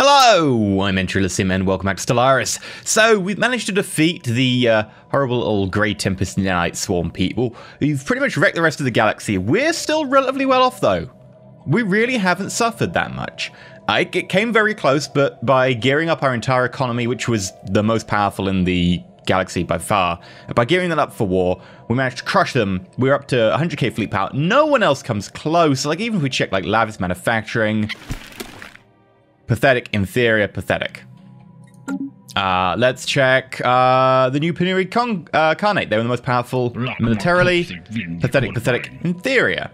Hello, I'm EnterElysium and welcome back to Stellaris. So, we've managed to defeat the horrible old Grey Tempest Nanite Swarm people who've pretty much wrecked the rest of the galaxy. We're still relatively well off though. We really haven't suffered that much. It came very close, but by gearing up our entire economy, which was the most powerful in the galaxy by far, by gearing that up for war, we managed to crush them. We're up to 100k fleet power. No one else comes close. Like, even if we check like Lavis Manufacturing... Pathetic, inferior, pathetic. Let's check the new Penuri Carnate. They were the most powerful militarily. Pathetic, pathetic, inferior.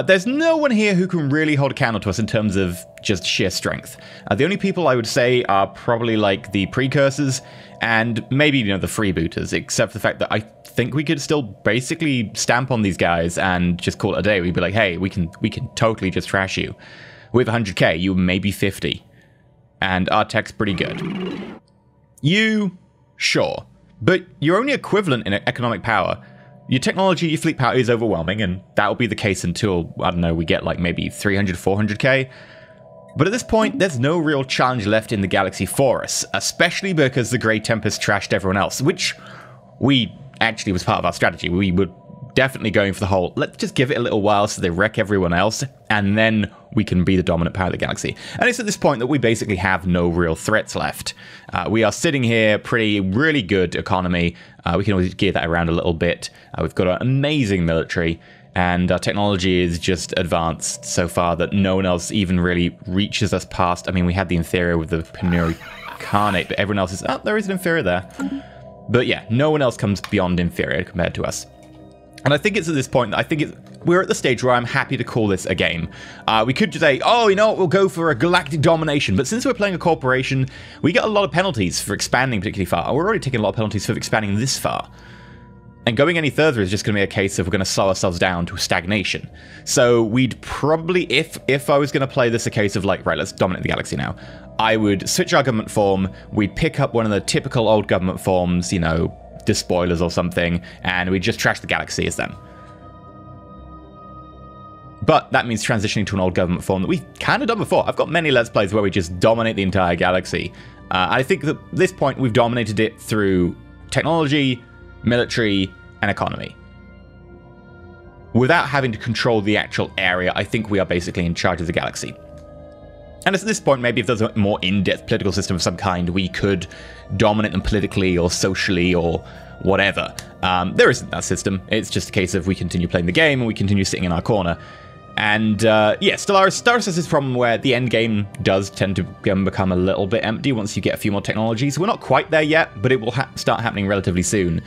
There's no one here who can really hold a candle to us in terms of just sheer strength. The only people I would say are probably like the precursors and maybe, you know, the freebooters, except for the fact that I think we could still basically stamp on these guys and just call it a day. We'd be like, hey, we can totally just trash you. With 100k, you maybe 50. And our tech's pretty good. You, sure. But you're only equivalent in economic power. Your technology, your fleet power is overwhelming, and that'll be the case until, I don't know, we get like maybe 300, 400k. But at this point, there's no real challenge left in the galaxy for us, especially because the Grey Tempest trashed everyone else, which we actually was part of our strategy. We would definitely going for the whole, let's just give it a little while so they wreck everyone else, and then we can be the dominant power of the galaxy. And it's at this point that we basically have no real threats left. We are sitting here, really good economy. We can always gear that around a little bit. We've got an amazing military, and our technology is just advanced so far that no one else even really reaches us past. I mean, we had the inferior with the Penuri Carnate, but everyone else is, oh, there is an inferior there. But yeah, no one else comes beyond inferior compared to us. And I think it's at this point, we're at the stage where I'm happy to call this a game. We could just say, oh, you know what, we'll go for a galactic domination. But since we're playing a corporation, we get a lot of penalties for expanding particularly far. We're already taking a lot of penalties for expanding this far. And going any further is just going to be a case of we're going to slow ourselves down to stagnation. So we'd probably, if I was going to play this a case of like, right, let's dominate the galaxy now, I would switch our government form. We'd pick up one of the typical old government forms, you know, despoilers or something, and we just trash the galaxy as them. But that means transitioning to an old government form that we've kind of done before. I've got many Let's Plays where we just dominate the entire galaxy. I think that at this point we've dominated it through technology, military, and economy. Without having to control the actual area, I think we are basically in charge of the galaxy. And at this point, maybe if there's a more in-depth political system of some kind, we could dominate them politically or socially or whatever. There isn't that system. It's just a case of we continue playing the game and we continue sitting in our corner. And yeah, Stellaris has this problem where the end game does tend to become a little bit empty once you get a few more technologies. We're not quite there yet, but it will start happening relatively soon.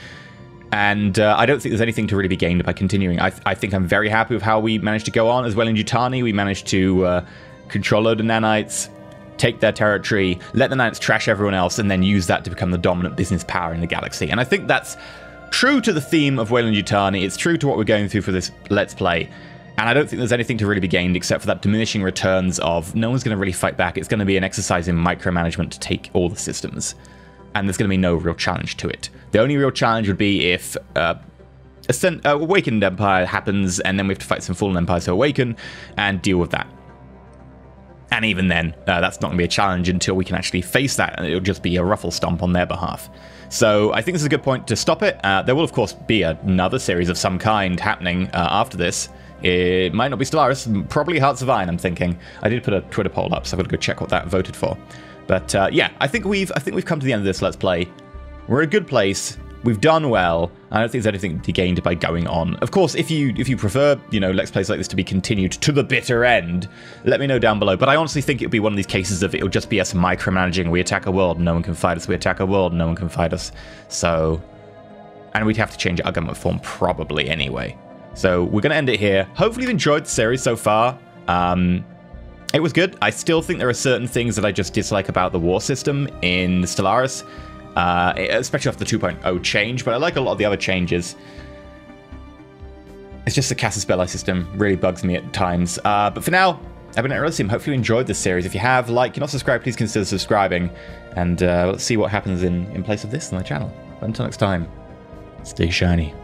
And I don't think there's anything to really be gained by continuing. I think I'm very happy with how we managed to go on. As well in Yutani, we managed to control a load of nanites, take their territory, let the nanites trash everyone else, and then use that to become the dominant business power in the galaxy. And I think that's true to the theme of Weyland Yutani. It's true to what we're going through for this Let's Play. And I don't think there's anything to really be gained except for that diminishing returns of no one's going to really fight back. It's going to be an exercise in micromanagement to take all the systems. And there's going to be no real challenge to it. The only real challenge would be if Awakened Empire happens, and then we have to fight some Fallen Empires to awaken and deal with that. And even then, that's not going to be a challenge until we can actually face that, and it'll just be a ruffle stomp on their behalf. So I think this is a good point to stop it. There will, of course, be another series of some kind happening after this. It might not be Stellaris, probably Hearts of Iron, I'm thinking. I did put a Twitter poll up, so I've got to go check what that voted for. But yeah, I think we've come to the end of this Let's Play. We're in a good place. We've done well. I don't think there's anything to be gained by going on. Of course, if you prefer, you know, Let's Plays like this to be continued to the bitter end, let me know down below. But I honestly think it'll be one of these cases of it'll just be us micromanaging. We attack a world, no one can fight us. We attack a world, no one can fight us. So, and we'd have to change our government form probably anyway. So we're going to end it here. Hopefully you've enjoyed the series so far. It was good. I still think there are certain things that I just dislike about the war system in Stellaris. Especially off the 2.0 change, but I like a lot of the other changes. It's just the Casus Belli system really bugs me at times. But for now, I've been EnterElysium. Hopefully you enjoyed this series. If you have, like, you're not subscribed, please consider subscribing. And let's see what happens in place of this on the channel. But until next time, stay shiny.